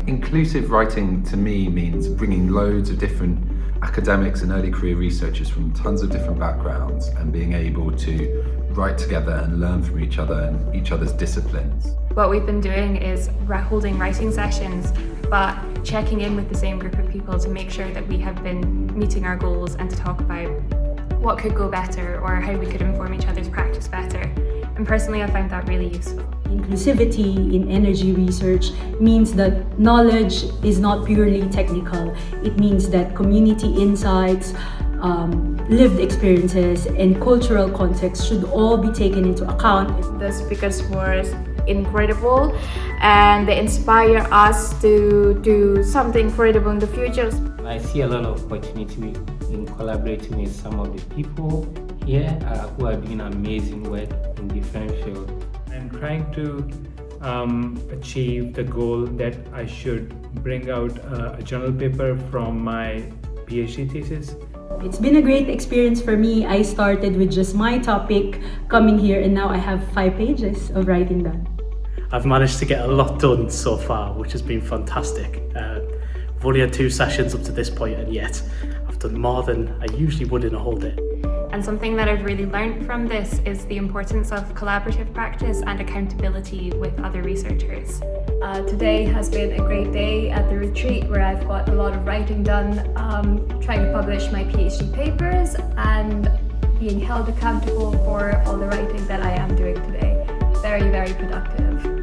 Inclusive writing to me means bringing loads of different academics and early career researchers from tons of different backgrounds and being able to write together and learn from each other and each other's disciplines. What we've been doing is holding writing sessions, but checking in with the same group of people to make sure that we have been meeting our goals and to talk about what could go better or how we could inform each other's practice better. And personally, I found that really useful. Inclusivity in energy research means that knowledge is not purely technical. It means that community insights, lived experiences, and cultural context should all be taken into account. The speakers were incredible and they inspire us to do something incredible in the future. I see a lot of opportunity in collaborating with some of the people here who are doing amazing work in different fields. I'm trying to achieve the goal that I should bring out a journal paper from my PhD thesis. It's been a great experience for me. I started with just my topic coming here, and now I have 5 pages of writing done. I've managed to get a lot done so far, which has been fantastic. I've only had 2 sessions up to this point, and yet I've done more than I usually would in a whole day. And something that I've really learned from this is the importance of collaborative practice and accountability with other researchers. Today has been a great day at the retreat where I've got a lot of writing done, trying to publish my PhD papers and being held accountable for all the writing that I am doing today. Very, very productive.